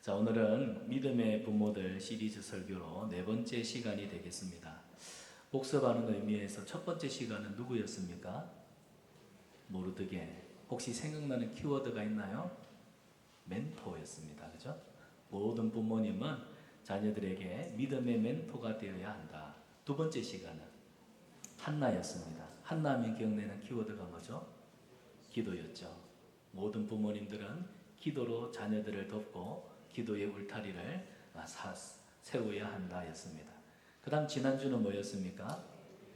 자, 오늘은 믿음의 부모들 시리즈 설교로 네 번째 시간이 되겠습니다. 복습하는 의미에서 첫 번째 시간은 누구였습니까? 모르드게. 혹시 생각나는 키워드가 있나요? 멘토였습니다. 그죠? 모든 부모님은 자녀들에게 믿음의 멘토가 되어야 한다. 두 번째 시간은 한나였습니다. 한나 하면 기억나는 키워드가 뭐죠? 기도였죠. 모든 부모님들은 기도로 자녀들을 돕고 기도의 울타리를 세워야 한다였습니다. 그 다음 지난주는 뭐였습니까?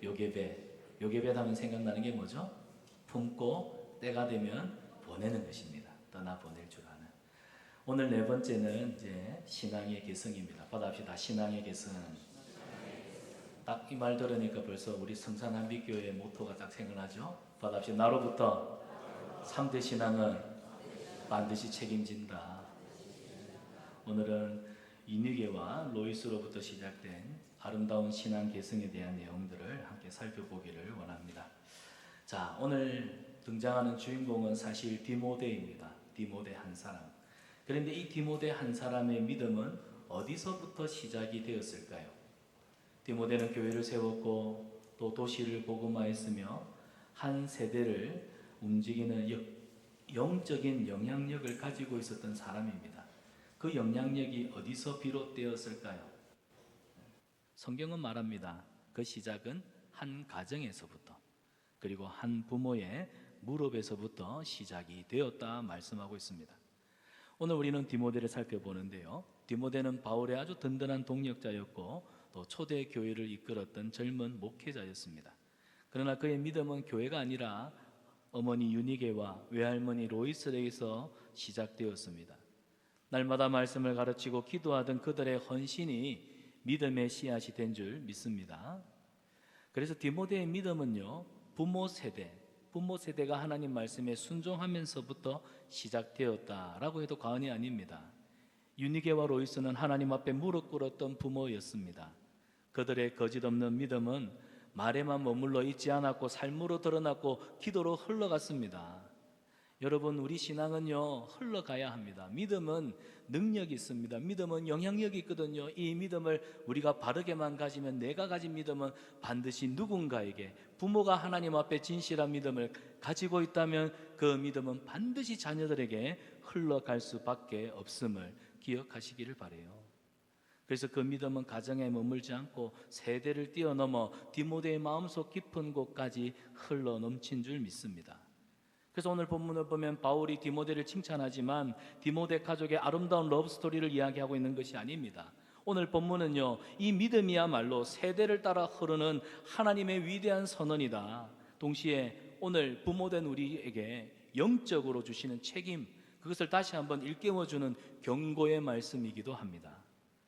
요게벳. 요게벳 하면 생각나는 게 뭐죠? 품고 때가 되면 보내는 것입니다. 떠나보낼 줄 아는. 오늘 네 번째는 이제 신앙의 계승입니다. 받아봅시다. 신앙의 계승. 딱 이 말 들으니까 벌써 우리 성산한빛교회의 모토가 딱 생각나죠? 받아봅시다. 나로부터 3대 신앙은 반드시 책임진다. 오늘은 이니게와 로이스로부터 시작된 아름다운 신앙 계승에 대한 내용들을 함께 살펴보기를 원합니다. 자, 오늘 등장하는 주인공은 사실 디모데입니다. 디모데 한 사람. 그런데 이 디모데 한 사람의 믿음은 어디서부터 시작이 되었을까요? 디모데는 교회를 세웠고 또 도시를 복음화했으며 한 세대를 움직이는 영적인 영향력을 가지고 있었던 사람입니다. 그 영향력이 어디서 비롯되었을까요? 성경은 말합니다. 그 시작은 한 가정에서부터 그리고 한 부모의 무릎에서부터 시작이 되었다 말씀하고 있습니다. 오늘 우리는 디모데를 살펴보는데요. 디모데는 바울의 아주 든든한 동력자였고 또 초대 교회를 이끌었던 젊은 목회자였습니다. 그러나 그의 믿음은 교회가 아니라 어머니 유니게와 외할머니 로이스에게서 시작되었습니다. 날마다 말씀을 가르치고 기도하던 그들의 헌신이 믿음의 씨앗이 된 줄 믿습니다. 그래서 디모데의 믿음은요, 부모 세대가 하나님 말씀에 순종하면서부터 시작되었다라고 해도 과언이 아닙니다. 유니게와 로이스는 하나님 앞에 무릎 꿇었던 부모였습니다. 그들의 거짓없는 믿음은 말에만 머물러 있지 않았고 삶으로 드러났고 기도로 흘러갔습니다. 여러분, 우리 신앙은요, 흘러가야 합니다. 믿음은 능력이 있습니다. 믿음은 영향력이 있거든요. 이 믿음을 우리가 바르게만 가지면, 내가 가진 믿음은 반드시 누군가에게, 부모가 하나님 앞에 진실한 믿음을 가지고 있다면 그 믿음은 반드시 자녀들에게 흘러갈 수밖에 없음을 기억하시기를 바라요. 그래서 그 믿음은 가정에 머물지 않고 세대를 뛰어넘어 디모데의 마음속 깊은 곳까지 흘러 넘친 줄 믿습니다. 그래서 오늘 본문을 보면 바울이 디모데를 칭찬하지만 디모데 가족의 아름다운 러브스토리를 이야기하고 있는 것이 아닙니다. 오늘 본문은요, 이 믿음이야말로 세대를 따라 흐르는 하나님의 위대한 선언이다. 동시에 오늘 부모된 우리에게 영적으로 주시는 책임, 그것을 다시 한번 일깨워주는 경고의 말씀이기도 합니다.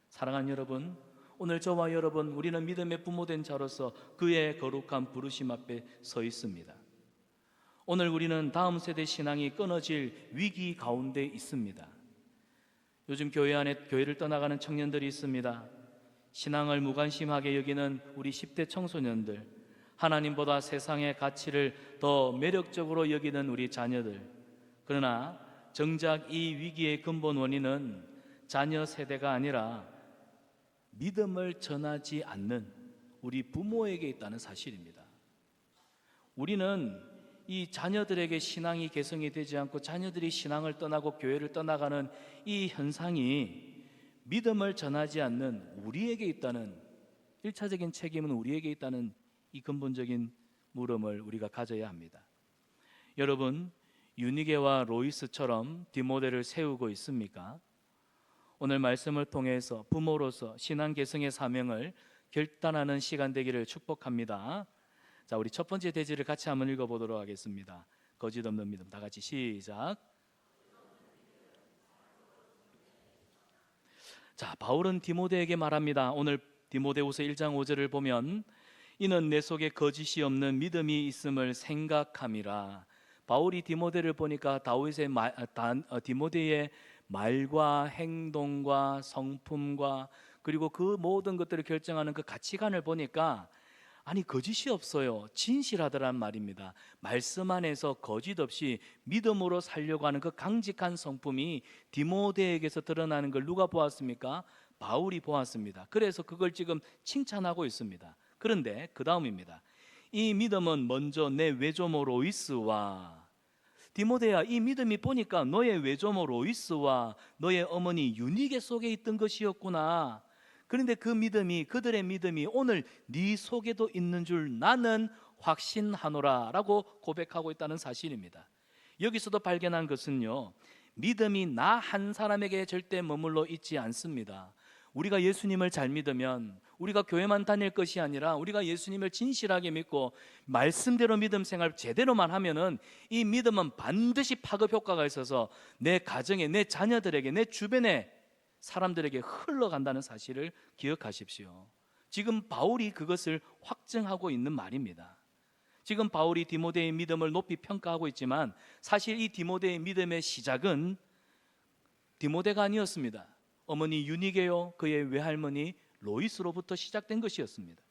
사랑하는 여러분, 오늘 저와 여러분, 우리는 믿음의 부모된 자로서 그의 거룩한 부르심 앞에 서 있습니다. 오늘 우리는 다음 세대 신앙이 끊어질 위기 가운데 있습니다. 요즘 교회 안에 교회를 떠나가는 청년들이 있습니다. 신앙을 무관심하게 여기는 우리 10대 청소년들, 하나님보다 세상의 가치를 더 매력적으로 여기는 우리 자녀들. 그러나 정작 이 위기의 근본 원인은 자녀 세대가 아니라 믿음을 전하지 않는 우리 부모에게 있다는 사실입니다. 우리는 이 자녀들에게 신앙이 개성이 되지 않고 자녀들이 신앙을 떠나고 교회를 떠나가는 이 현상이 믿음을 전하지 않는 우리에게 있다는, 1차적인 책임은 우리에게 있다는 이 근본적인 물음을 우리가 가져야 합니다. 여러분, 유니게와 로이스처럼 디모데를 세우고 있습니까? 오늘 말씀을 통해서 부모로서 신앙 계승의 사명을 결단하는 시간 되기를 축복합니다. 자, 우리 첫 번째 대지를 같이 한번 읽어보도록 하겠습니다. 거짓 없는 믿음. 다 같이 시작. 자, 바울은 디모데에게 말합니다. 오늘 디모데후서 1장 5절을 보면 이는 내 속에 거짓이 없는 믿음이 있음을 생각함이라. 바울이 디모데를 보니까 디모데의 말과 행동과 성품과 그리고 그 모든 것들을 결정하는 그 가치관을 보니까 아니 거짓이 없어요. 진실하더란 말입니다. 말씀 안에서 거짓 없이 믿음으로 살려고 하는 그 강직한 성품이 디모데에게서 드러나는 걸 누가 보았습니까? 바울이 보았습니다. 그래서 그걸 지금 칭찬하고 있습니다. 그런데 그 다음입니다. 이 믿음은 먼저 내 외조모 로이스와, 디모데야, 이 믿음이 보니까 너의 외조모 로이스와 너의 어머니 유니게 속에 있던 것이었구나. 그런데 그 믿음이, 그들의 믿음이 오늘 네 속에도 있는 줄 나는 확신하노라 라고 고백하고 있다는 사실입니다. 여기서도 발견한 것은요, 믿음이 나 한 사람에게 절대 머물러 있지 않습니다. 우리가 예수님을 잘 믿으면 우리가 교회만 다닐 것이 아니라 우리가 예수님을 진실하게 믿고 말씀대로 믿음 생활 제대로만 하면은 이 믿음은 반드시 파급 효과가 있어서 내 가정에, 내 자녀들에게, 내 주변에 사람들에게 흘러간다는 사실을 기억하십시오. 지금 바울이 그것을 확증하고 있는 말입니다. 지금 바울이 디모데의 믿음을 높이 평가하고 있지만 사실 이 디모데의 믿음의 시작은 디모데가 아니었습니다. 어머니 유니게요, 그의 외할머니 로이스로부터 시작된 것이었습니다.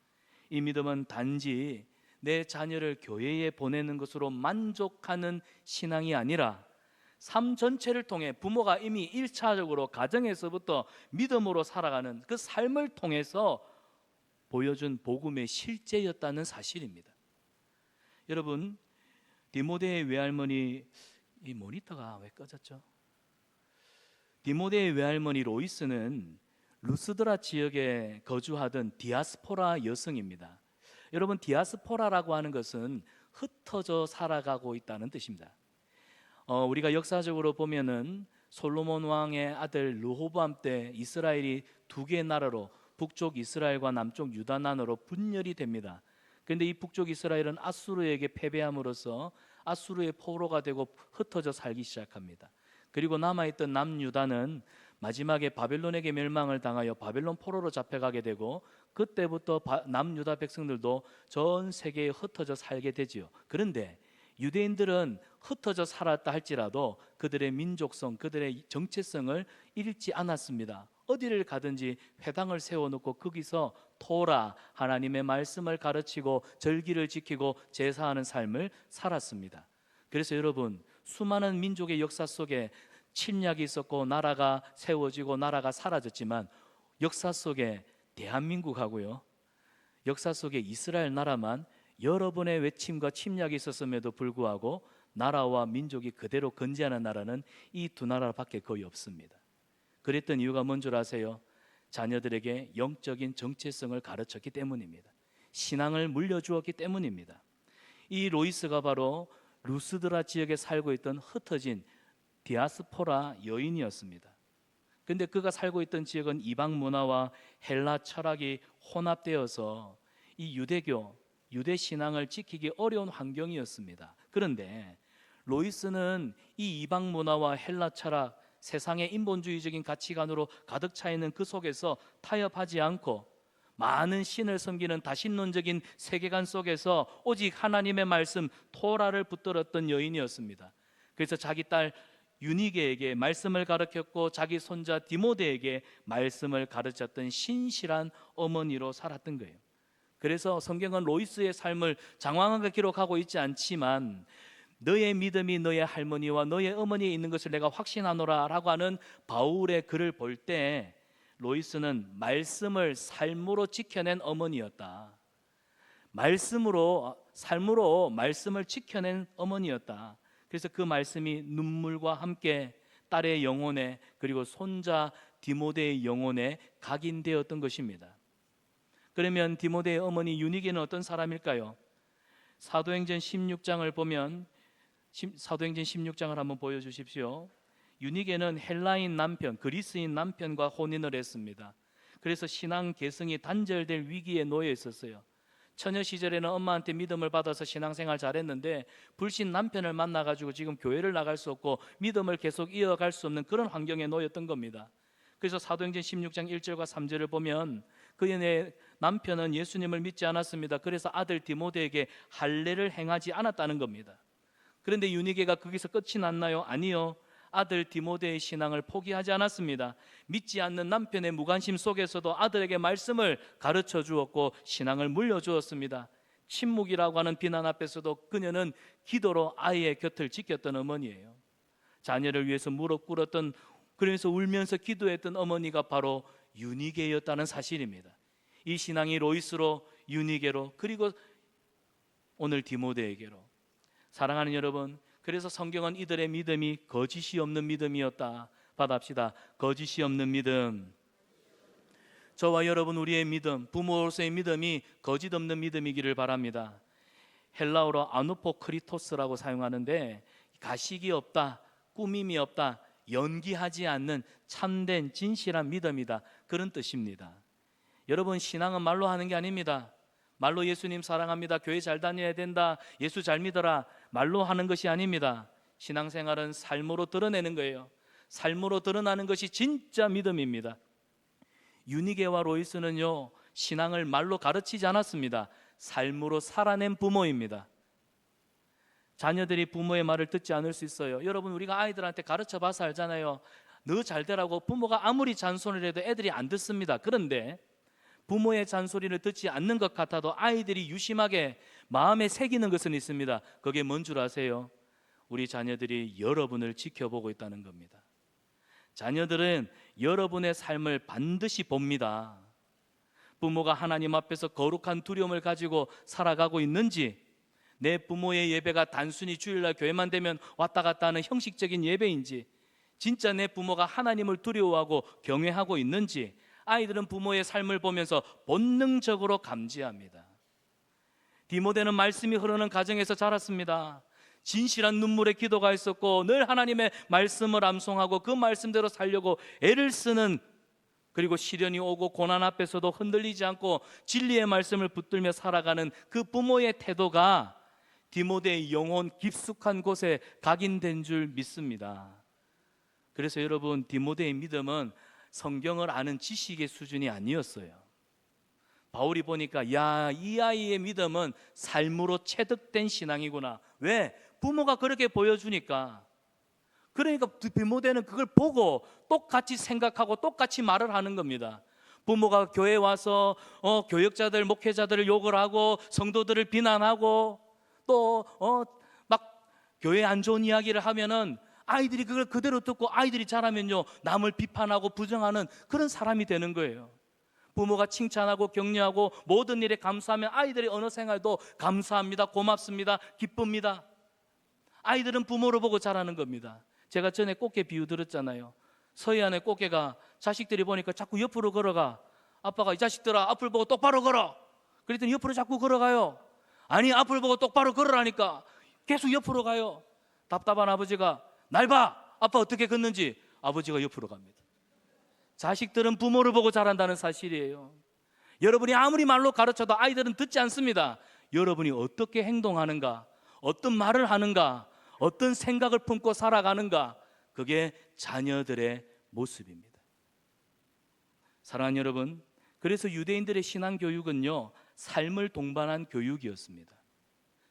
이 믿음은 단지 내 자녀를 교회에 보내는 것으로 만족하는 신앙이 아니라 삶 전체를 통해 부모가 이미 1차적으로 가정에서부터 믿음으로 살아가는 그 삶을 통해서 보여준 복음의 실제였다는 사실입니다. 여러분, 디모데의 외할머니, 이 모니터가 왜 꺼졌죠? 디모데의 외할머니 로이스는 루스드라 지역에 거주하던 디아스포라 여성입니다. 여러분, 디아스포라라고 하는 것은 흩어져 살아가고 있다는 뜻입니다. 우리가 역사적으로 보면은 솔로몬 왕의 아들 르호보암 때 이스라엘이 두 개의 나라로 북쪽 이스라엘과 남쪽 유다 나라로 분열이 됩니다. 그런데 이 북쪽 이스라엘은 아수르에게 패배함으로써 아수르의 포로가 되고 흩어져 살기 시작합니다. 그리고 남아있던 남유다는 마지막에 바벨론에게 멸망을 당하여 바벨론 포로로 잡혀가게 되고 그때부터 남유다 백성들도 전 세계에 흩어져 살게 되지요. 그런데 유대인들은 흩어져 살았다 할지라도 그들의 민족성, 그들의 정체성을 잃지 않았습니다. 어디를 가든지 회당을 세워놓고 거기서 토라, 하나님의 말씀을 가르치고 절기를 지키고 제사하는 삶을 살았습니다. 그래서 여러분, 수많은 민족의 역사 속에 침략이 있었고 나라가 세워지고 나라가 사라졌지만 역사 속에 대한민국하고요, 역사 속에 이스라엘 나라만 여러 번의 외침과 침략이 있었음에도 불구하고 나라와 민족이 그대로 건재하는 나라는 이 두 나라밖에 거의 없습니다. 그랬던 이유가 뭔 줄 아세요? 자녀들에게 영적인 정체성을 가르쳤기 때문입니다. 신앙을 물려주었기 때문입니다. 이 로이스가 바로 루스드라 지역에 살고 있던 흩어진 디아스포라 여인이었습니다. 그런데 그가 살고 있던 지역은 이방 문화와 헬라 철학이 혼합되어서 이 유대교, 유대 신앙을 지키기 어려운 환경이었습니다. 그런데 로이스는 이 이방 문화와 헬라 철학, 세상의 인본주의적인 가치관으로 가득 차 있는 그 속에서 타협하지 않고 많은 신을 섬기는 다신론적인 세계관 속에서 오직 하나님의 말씀 토라를 붙들었던 여인이었습니다. 그래서 자기 딸 유니게에게 말씀을 가르쳤고 자기 손자 디모데에게 말씀을 가르쳤던 신실한 어머니로 살았던 거예요. 그래서 성경은 로이스의 삶을 장황하게 기록하고 있지 않지만 너의 믿음이 너의 할머니와 너의 어머니에 있는 것을 내가 확신하노라 라고 하는 바울의 글을 볼 때 로이스는 말씀을 삶으로 지켜낸 어머니였다. 말씀으로, 삶으로 말씀을 지켜낸 어머니였다. 그래서 그 말씀이 눈물과 함께 딸의 영혼에 그리고 손자 디모데의 영혼에 각인되었던 것입니다. 그러면 디모데의 어머니 유니게는 어떤 사람일까요? 사도행전 16장을 보면 사도행전 16장을 한번 보여주십시오. 유니게는 헬라인 남편, 그리스인 남편과 혼인을 했습니다. 그래서 신앙 계승이 단절될 위기에 놓여 있었어요. 처녀 시절에는 엄마한테 믿음을 받아서 신앙생활 잘했는데 불신 남편을 만나가지고 지금 교회를 나갈 수 없고 믿음을 계속 이어갈 수 없는 그런 환경에 놓였던 겁니다. 그래서 사도행전 16장 1절과 3절을 보면 그의 남편은 예수님을 믿지 않았습니다. 그래서 아들 디모데에게 할례를 행하지 않았다는 겁니다. 그런데 유니게가 거기서 끝이 났나요? 아니요. 아들 디모데의 신앙을 포기하지 않았습니다. 믿지 않는 남편의 무관심 속에서도 아들에게 말씀을 가르쳐 주었고 신앙을 물려주었습니다. 침묵이라고 하는 비난 앞에서도 그녀는 기도로 아이의 곁을 지켰던 어머니예요. 자녀를 위해서 무릎 꿇었던, 그러면서 울면서 기도했던 어머니가 바로 유니게였다는 사실입니다. 이 신앙이 로이스로, 유니게로, 그리고 오늘 디모데에게로. 사랑하는 여러분, 그래서 성경은 이들의 믿음이 거짓이 없는 믿음이었다. 받합시다. 거짓이 없는 믿음. 저와 여러분, 우리의 믿음, 부모로서의 믿음이 거짓 없는 믿음이기를 바랍니다. 헬라어로 아누포크리토스라고 사용하는데 가식이 없다, 꾸밈이 없다, 연기하지 않는 참된 진실한 믿음이다, 그런 뜻입니다. 여러분, 신앙은 말로 하는 게 아닙니다. 말로 예수님 사랑합니다, 교회 잘 다녀야 된다, 예수 잘 믿어라, 말로 하는 것이 아닙니다. 신앙생활은 삶으로 드러내는 거예요. 삶으로 드러나는 것이 진짜 믿음입니다. 유니게와 로이스는요, 신앙을 말로 가르치지 않았습니다. 삶으로 살아낸 부모입니다. 자녀들이 부모의 말을 듣지 않을 수 있어요. 여러분, 우리가 아이들한테 가르쳐 봐서 알잖아요. 너 잘 되라고 부모가 아무리 잔소리를 해도 애들이 안 듣습니다. 그런데 부모의 잔소리를 듣지 않는 것 같아도 아이들이 유심하게 마음에 새기는 것은 있습니다. 그게 뭔 줄 아세요? 우리 자녀들이 여러분을 지켜보고 있다는 겁니다. 자녀들은 여러분의 삶을 반드시 봅니다. 부모가 하나님 앞에서 거룩한 두려움을 가지고 살아가고 있는지, 내 부모의 예배가 단순히 주일날 교회만 되면 왔다 갔다 하는 형식적인 예배인지, 진짜 내 부모가 하나님을 두려워하고 경외하고 있는지, 아이들은 부모의 삶을 보면서 본능적으로 감지합니다. 디모데는 말씀이 흐르는 가정에서 자랐습니다. 진실한 눈물의 기도가 있었고 늘 하나님의 말씀을 암송하고 그 말씀대로 살려고 애를 쓰는, 그리고 시련이 오고 고난 앞에서도 흔들리지 않고 진리의 말씀을 붙들며 살아가는 그 부모의 태도가 디모데의 영혼 깊숙한 곳에 각인된 줄 믿습니다. 그래서 여러분, 디모데의 믿음은 성경을 아는 지식의 수준이 아니었어요. 바울이 보니까 이 아이의 믿음은 삶으로 체득된 신앙이구나. 왜? 부모가 그렇게 보여주니까. 그러니까 디모데는 그걸 보고 똑같이 생각하고 똑같이 말을 하는 겁니다. 부모가 교회에 와서 교역자들, 목회자들을 욕을 하고 성도들을 비난하고 또 막 교회 안 좋은 이야기를 하면은 아이들이 그걸 그대로 듣고 아이들이 자라면요, 남을 비판하고 부정하는 그런 사람이 되는 거예요. 부모가 칭찬하고 격려하고 모든 일에 감사하면 아이들의 언어 생활도 감사합니다, 고맙습니다, 기쁩니다. 아이들은 부모를 보고 자라는 겁니다. 제가 전에 꽃게 비유 들었잖아요. 서해안의 꽃게가 자식들이 보니까 자꾸 옆으로 걸어가. 아빠가 이 자식들아, 앞을 보고 똑바로 걸어. 그랬더니 옆으로 자꾸 걸어가요. 아니, 앞을 보고 똑바로 걸으라니까 계속 옆으로 가요. 답답한 아버지가 날 봐, 아빠 어떻게 걷는지. 아버지가 옆으로 갑니다. 자식들은 부모를 보고 자란다는 사실이에요. 여러분이 아무리 말로 가르쳐도 아이들은 듣지 않습니다. 여러분이 어떻게 행동하는가, 어떤 말을 하는가, 어떤 생각을 품고 살아가는가, 그게 자녀들의 모습입니다. 사랑하는 여러분, 그래서 유대인들의 신앙 교육은요, 삶을 동반한 교육이었습니다.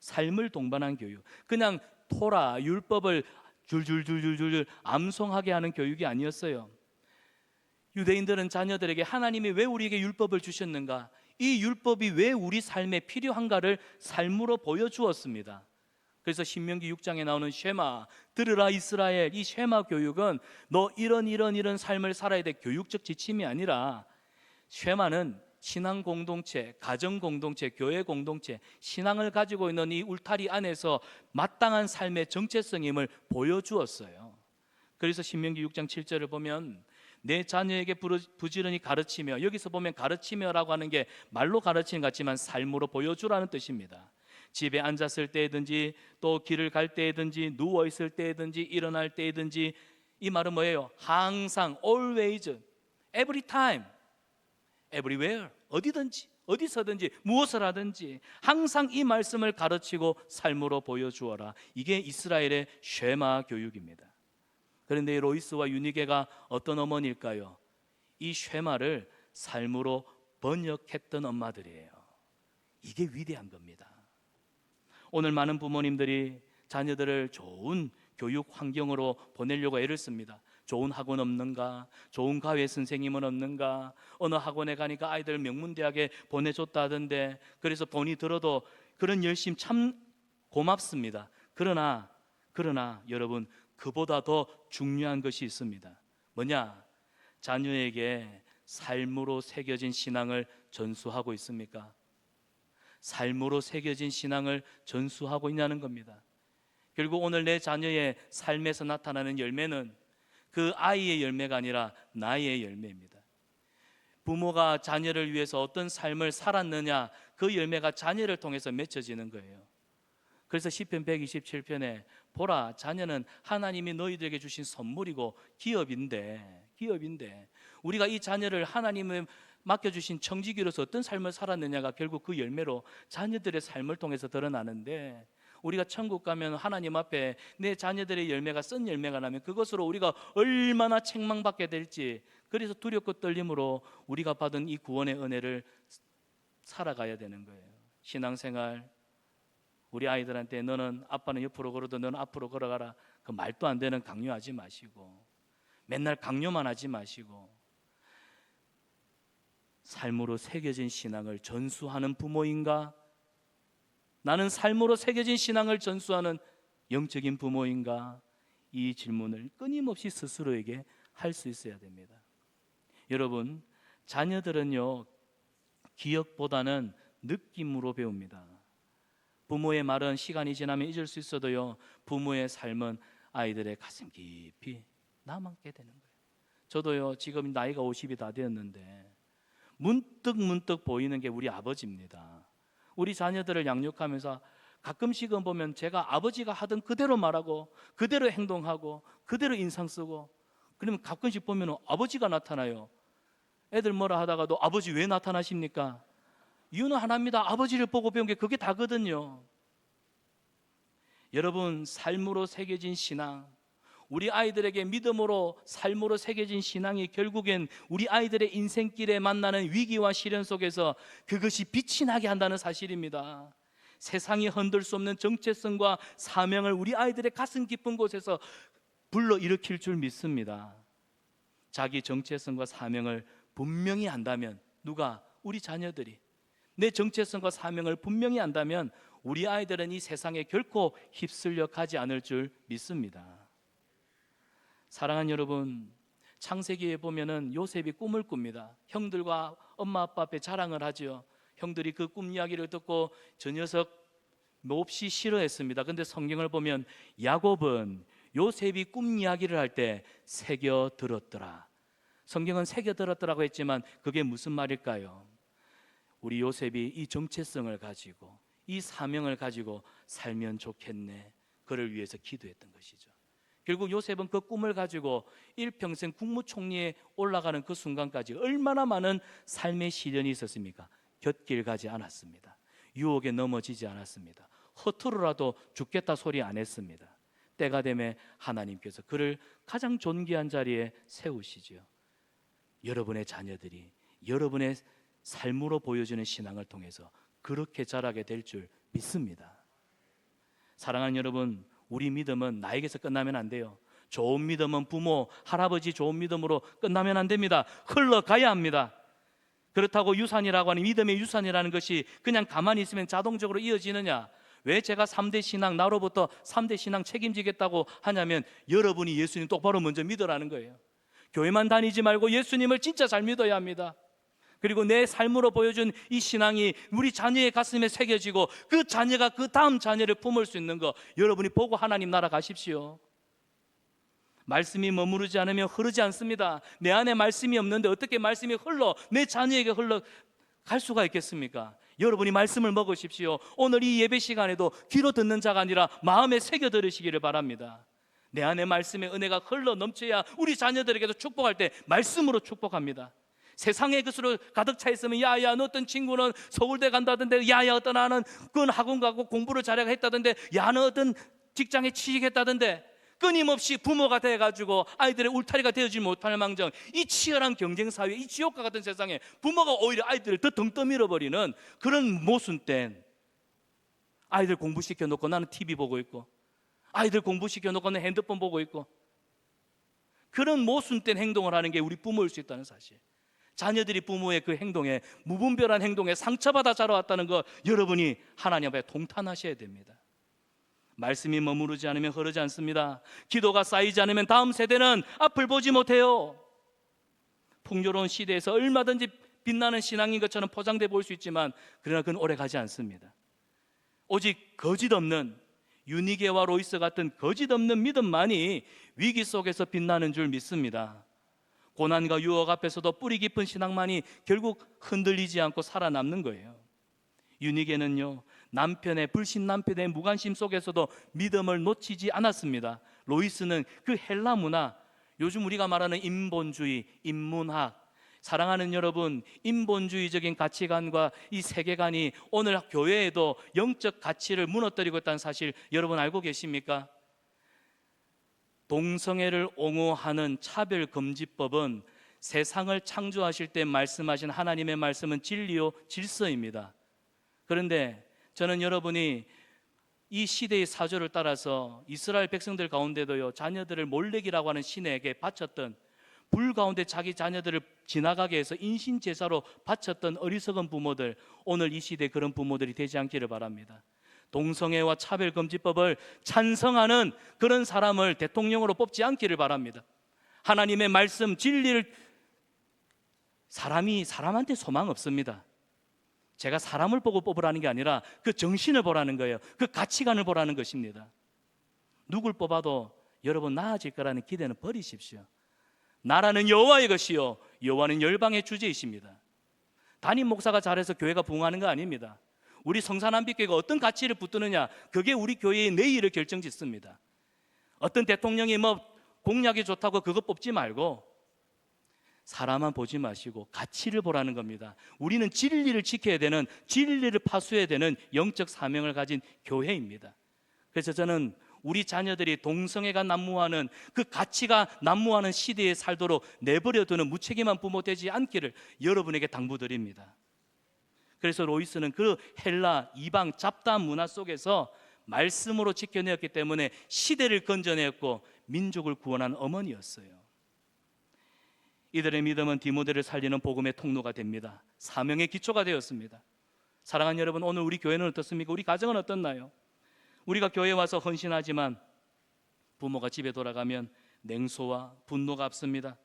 삶을 동반한 교육. 그냥 토라, 율법을 줄줄줄줄줄 암송하게 하는 교육이 아니었어요. 유대인들은 자녀들에게 하나님이 왜 우리에게 율법을 주셨는가, 이 율법이 왜 우리 삶에 필요한가를 삶으로 보여주었습니다. 그래서 신명기 6장에 나오는 쉐마, 들으라 이스라엘, 이 쉐마 교육은 너 이런 삶을 살아야 돼, 교육적 지침이 아니라, 쉐마는 신앙 공동체, 가정 공동체, 교회 공동체, 신앙을 가지고 있는 이 울타리 안에서 마땅한 삶의 정체성임을 보여주었어요. 그래서 신명기 6장 7절을 보면 내 자녀에게 부지런히 가르치며, 여기서 보면 가르치며라고 하는 게 말로 가르치는 것 같지만 삶으로 보여주라는 뜻입니다. 집에 앉았을 때든지 또 길을 갈 때든지 누워있을 때든지 일어날 때든지, 이 말은 뭐예요? 항상, always, every time, everywhere, 어디든지 어디서든지 무엇을 하든지 항상 이 말씀을 가르치고 삶으로 보여주어라. 이게 이스라엘의 쉐마 교육입니다. 그런데 로이스와 유니게가 어떤 어머니일까요? 이 쉐마를 삶으로 번역했던 엄마들이에요. 이게 위대한 겁니다. 오늘 많은 부모님들이 자녀들을 좋은 교육 환경으로 보내려고 애를 씁니다. 좋은 학원 없는가? 좋은 과외 선생님은 없는가? 어느 학원에 가니까 아이들 명문대학에 보내줬다던데, 그래서 돈이 들어도 그런 열심 참 고맙습니다. 그러나 여러분, 그보다 더 중요한 것이 있습니다. 뭐냐? 자녀에게 삶으로 새겨진 신앙을 전수하고 있습니까? 삶으로 새겨진 신앙을 전수하고 있냐는 겁니다. 결국 오늘 내 자녀의 삶에서 나타나는 열매는 그 아이의 열매가 아니라 나의 열매입니다. 부모가 자녀를 위해서 어떤 삶을 살았느냐, 그 열매가 자녀를 통해서 맺혀지는 거예요. 그래서 시편 127편에 보라, 자녀는 하나님이 너희들에게 주신 선물이고 기업인데 우리가 이 자녀를 하나님의 맡겨주신 청지기로서 어떤 삶을 살았느냐가 결국 그 열매로 자녀들의 삶을 통해서 드러나는데, 우리가 천국 가면 하나님 앞에 내 자녀들의 열매가 썬 열매가 나면 그것으로 우리가 얼마나 책망받게 될지, 그래서 두렵고 떨림으로 우리가 받은 이 구원의 은혜를 살아가야 되는 거예요. 신앙생활, 우리 아이들한테 너는 아빠는 옆으로 걸어도 너는 앞으로 걸어가라, 그 말도 안 되는 강요하지 마시고, 맨날 강요만 하지 마시고, 삶으로 새겨진 신앙을 전수하는 부모인가? 나는 삶으로 새겨진 신앙을 전수하는 영적인 부모인가? 이 질문을 끊임없이 스스로에게 할 수 있어야 됩니다. 여러분, 자녀들은요, 기억보다는 느낌으로 배웁니다. 부모의 말은 시간이 지나면 잊을 수 있어도요, 부모의 삶은 아이들의 가슴 깊이 남게 되는 거예요. 저도요, 지금 나이가 50이 다 되었는데 문득 보이는 게 우리 아버지입니다. 우리 자녀들을 양육하면서 가끔씩은 보면 제가 아버지가 하던 그대로 말하고 그대로 행동하고 그대로 인상 쓰고, 그러면 가끔씩 보면 아버지가 나타나요. 애들 뭐라 하다가도 아버지 왜 나타나십니까? 이유는 하나입니다. 아버지를 보고 배운 게 그게 다거든요. 여러분, 삶으로 새겨진 신앙, 우리 아이들에게 믿음으로 삶으로 새겨진 신앙이 결국엔 우리 아이들의 인생길에 만나는 위기와 시련 속에서 그것이 빛이 나게 한다는 사실입니다. 세상이 흔들 수 없는 정체성과 사명을 우리 아이들의 가슴 깊은 곳에서 불러일으킬 줄 믿습니다. 자기 정체성과 사명을 분명히 안다면, 누가? 우리 자녀들이 내 정체성과 사명을 분명히 안다면 우리 아이들은 이 세상에 결코 휩쓸려 가지 않을 줄 믿습니다. 사랑하는 여러분, 창세기에 보면은 요셉이 꿈을 꿉니다. 형들과 엄마 아빠 앞에 자랑을 하죠. 형들이 그 꿈 이야기를 듣고 저 녀석 몹시 싫어했습니다. 근데 성경을 보면 야곱은 요셉이 꿈 이야기를 할 때 새겨 들었더라. 성경은 새겨 들었더라고 했지만 그게 무슨 말일까요? 우리 요셉이 이 정체성을 가지고 이 사명을 가지고 살면 좋겠네, 그를 위해서 기도했던 것이죠. 결국 요셉은 그 꿈을 가지고 일평생 국무총리에 올라가는 그 순간까지 얼마나 많은 삶의 시련이 있었습니까? 곁길 가지 않았습니다. 유혹에 넘어지지 않았습니다. 허투루라도 죽겠다 소리 안 했습니다. 때가 되면 하나님께서 그를 가장 존귀한 자리에 세우시죠. 여러분의 자녀들이 여러분의 삶으로 보여주는 신앙을 통해서 그렇게 자라게 될 줄 믿습니다. 사랑하는 여러분, 우리 믿음은 나에게서 끝나면 안 돼요. 좋은 믿음은 부모, 할아버지 좋은 믿음으로 끝나면 안 됩니다. 흘러가야 합니다. 그렇다고 유산이라고 하는 믿음의 유산이라는 것이 그냥 가만히 있으면 자동적으로 이어지느냐? 왜 제가 3대 신앙, 나로부터 3대 신앙 책임지겠다고 하냐면 여러분이 예수님 똑바로 먼저 믿으라는 거예요. 교회만 다니지 말고 예수님을 진짜 잘 믿어야 합니다. 그리고 내 삶으로 보여준 이 신앙이 우리 자녀의 가슴에 새겨지고 그 자녀가 그 다음 자녀를 품을 수 있는 거, 여러분이 보고 하나님 나라 가십시오. 말씀이 머무르지 않으면 흐르지 않습니다. 내 안에 말씀이 없는데 어떻게 말씀이 흘러 내 자녀에게 흘러갈 수가 있겠습니까? 여러분이 말씀을 먹으십시오. 오늘 이 예배 시간에도 귀로 듣는 자가 아니라 마음에 새겨 들으시기를 바랍니다. 내 안에 말씀의 은혜가 흘러 넘쳐야 우리 자녀들에게도 축복할 때 말씀으로 축복합니다. 세상의 것으로 가득 차 있으면 야야 너 어떤 친구는 서울대 간다던데, 야야 어떤 아는 그건 학원 가고 공부를 잘해 했다던데, 야 너 어떤 직장에 취직했다던데, 끊임없이 부모가 돼가지고 아이들의 울타리가 되어지지 못할 망정, 이 치열한 경쟁 사회, 이 지옥과 같은 세상에 부모가 오히려 아이들을 더 등 떠밀어 버리는 그런 모순된, 아이들 공부시켜 놓고 나는 TV 보고 있고, 아이들 공부시켜놓고는 핸드폰 보고 있고, 그런 모순된 행동을 하는 게 우리 부모일 수 있다는 사실. 자녀들이 부모의 그 행동에, 무분별한 행동에 상처받아 자라왔다는 거 여러분이 하나님 앞에 통탄하셔야 됩니다. 말씀이 머무르지 않으면 흐르지 않습니다. 기도가 쌓이지 않으면 다음 세대는 앞을 보지 못해요. 풍요로운 시대에서 얼마든지 빛나는 신앙인 것처럼 포장돼 보일 수 있지만, 그러나 그건 오래 가지 않습니다. 오직 거짓 없는, 유니게와 로이스 같은 거짓 없는 믿음만이 위기 속에서 빛나는 줄 믿습니다. 고난과 유혹 앞에서도 뿌리 깊은 신앙만이 결국 흔들리지 않고 살아남는 거예요. 유니게는요, 불신 남편의 무관심 속에서도 믿음을 놓치지 않았습니다. 로이스는 그 헬라 문화, 요즘 우리가 말하는 인본주의, 인문학, 사랑하는 여러분, 인본주의적인 가치관과 이 세계관이 오늘 교회에도 영적 가치를 무너뜨리고 있다는 사실 여러분 알고 계십니까? 동성애를 옹호하는 차별금지법은 세상을 창조하실 때 말씀하신 하나님의 말씀은 진리요 질서입니다. 그런데 저는 여러분이 이 시대의 사조를 따라서 이스라엘 백성들 가운데도요, 자녀들을 몰렉이라고 하는 신에게 바쳤던, 불 가운데 자기 자녀들을 지나가게 해서 인신제사로 바쳤던 어리석은 부모들, 오늘 이 시대에 그런 부모들이 되지 않기를 바랍니다. 동성애와 차별금지법을 찬성하는 그런 사람을 대통령으로 뽑지 않기를 바랍니다. 하나님의 말씀, 진리를, 사람한테 소망 없습니다. 제가 사람을 보고 뽑으라는 게 아니라 그 정신을 보라는 거예요. 그 가치관을 보라는 것입니다. 누굴 뽑아도 여러분 나아질 거라는 기대는 버리십시오. 나라는 여호와의 것이요 여호와는 열방의 주제이십니다. 담임 목사가 잘해서 교회가 부흥하는 거 아닙니다. 우리 성산한빛교회가 어떤 가치를 붙드느냐, 그게 우리 교회의 내일을 결정짓습니다. 어떤 대통령이 공약이 좋다고 그거 뽑지 말고 사람만 보지 마시고 가치를 보라는 겁니다. 우리는 진리를 지켜야 되는, 진리를 파수해야 되는 영적 사명을 가진 교회입니다. 그래서 저는 우리 자녀들이 동성애가 난무하는, 그 가치가 난무하는 시대에 살도록 내버려두는 무책임한 부모 되지 않기를 여러분에게 당부드립니다. 그래서 로이스는 그 헬라 이방 잡다한 문화 속에서 말씀으로 지켜내었기 때문에 시대를 건져내었고 민족을 구원한 어머니였어요. 이들의 믿음은 디모데를 살리는 복음의 통로가 됩니다. 사명의 기초가 되었습니다. 사랑하는 여러분, 오늘 우리 교회는 어떻습니까? 우리 가정은 어떻나요? 우리가 교회에 와서 헌신하지만 부모가 집에 돌아가면 냉소와 분노가 앞섭니다.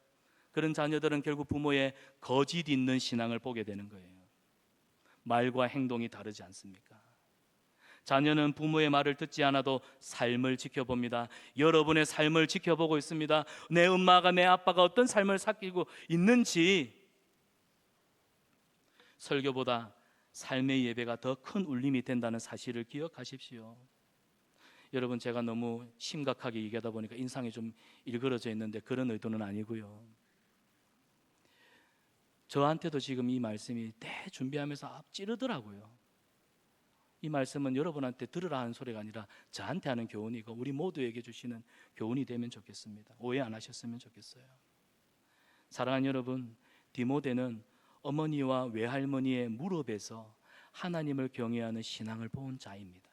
그런 자녀들은 결국 부모의 거짓 있는 신앙을 보게 되는 거예요. 말과 행동이 다르지 않습니까? 자녀는 부모의 말을 듣지 않아도 삶을 지켜봅니다. 여러분의 삶을 지켜보고 있습니다. 내 엄마가, 내 아빠가 어떤 삶을 살고 있는지. 설교보다 삶의 예배가 더 큰 울림이 된다는 사실을 기억하십시오. 여러분, 제가 너무 심각하게 얘기하다 보니까 인상이 좀 일그러져 있는데 그런 의도는 아니고요. 저한테도 지금 이 말씀이 준비하면서 앞찌르더라고요. 이 말씀은 여러분한테 들으라 하는 소리가 아니라 저한테 하는 교훈이고 우리 모두에게 주시는 교훈이 되면 좋겠습니다. 오해 안 하셨으면 좋겠어요. 사랑하는 여러분, 디모데는 어머니와 외할머니의 무릎에서 하나님을 경외하는 신앙을 본 자입니다.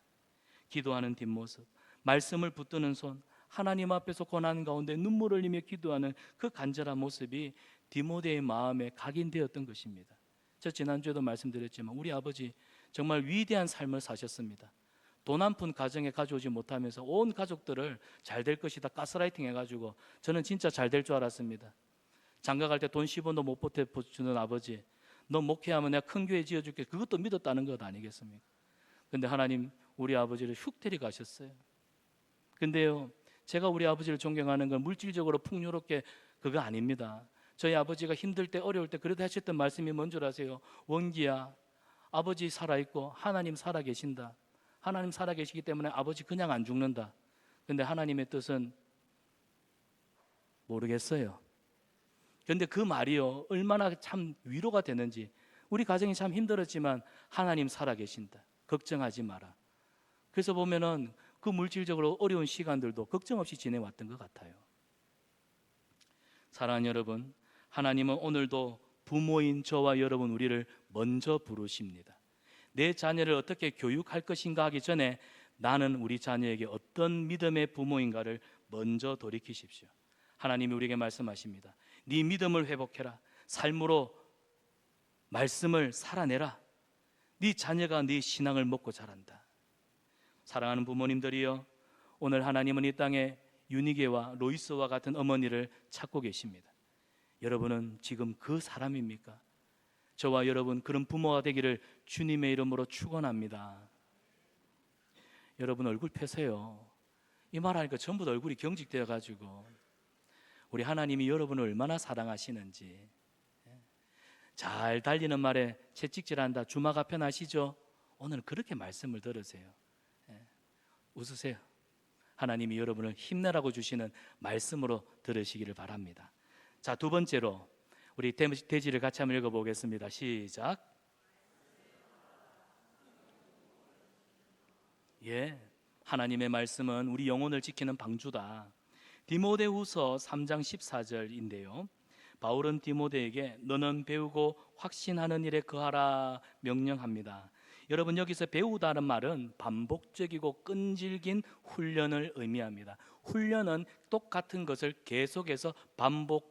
기도하는 뒷모습, 말씀을 붙드는 손, 하나님 앞에서 고난 가운데 눈물을 흘리며 기도하는 그 간절한 모습이 디모데의 마음에 각인되었던 것입니다. 저 지난주에도 말씀드렸지만 우리 아버지 정말 위대한 삶을 사셨습니다. 돈 한 푼 가정에 가져오지 못하면서 온 가족들을 잘 될 것이다 가스라이팅 해가지고 저는 진짜 잘 될 줄 알았습니다. 장가 갈 때 돈 10원도 못 보태주는 아버지, 너 목회하면 내가 큰 교회 지어줄게, 그것도 믿었다는 것 아니겠습니까? 근데 하나님 우리 아버지를 휙 데려가셨어요. 근데요, 제가 우리 아버지를 존경하는 건 물질적으로 풍요롭게 그거 아닙니다. 저희 아버지가 힘들 때 어려울 때 그래도 하셨던 말씀이 뭔 줄 아세요? 원기야, 아버지 살아있고 하나님 살아계신다. 하나님 살아계시기 때문에 아버지 그냥 안 죽는다. 근데 하나님의 뜻은 모르겠어요. 근데 그 말이요, 얼마나 참 위로가 되는지. 우리 가정이 참 힘들었지만 하나님 살아계신다. 걱정하지 마라. 그래서 보면은 그 물질적으로 어려운 시간들도 걱정 없이 지내왔던 것 같아요. 사랑하는 여러분, 하나님은 오늘도 부모인 저와 여러분 우리를 먼저 부르십니다. 내 자녀를 어떻게 교육할 것인가 하기 전에 나는 우리 자녀에게 어떤 믿음의 부모인가를 먼저 돌이키십시오. 하나님이 우리에게 말씀하십니다. 네 믿음을 회복해라. 삶으로 말씀을 살아내라. 네 자녀가 네 신앙을 먹고 자란다. 사랑하는 부모님들이여, 오늘 하나님은 이 땅에 유니게와 로이스와 같은 어머니를 찾고 계십니다. 여러분은 지금 그 사람입니까? 저와 여러분 그런 부모가 되기를 주님의 이름으로 축원합니다. 여러분 얼굴 펴세요. 이 말하니까 전부 다 얼굴이 경직되어 가지고 우리 하나님이 여러분을 얼마나 사랑하시는지. 잘 달리는 말에 채찍질한다. 주마가 편하시죠? 오늘 그렇게 말씀을 들으세요. 웃으세요. 하나님이 여러분을 힘내라고 주시는 말씀으로 들으시기를 바랍니다. 자, 두 번째로 우리 대지를 같이 한번 읽어보겠습니다. 시작. 하나님의 말씀은 우리 영혼을 지키는 방주다. 디모데후서 3장 14절인데요. 바울은 디모데에게 너는 배우고 확신하는 일에 거하라 명령합니다. 여러분, 여기서 배우다는 말은 반복적이고 끈질긴 훈련을 의미합니다. 훈련은 똑같은 것을 계속해서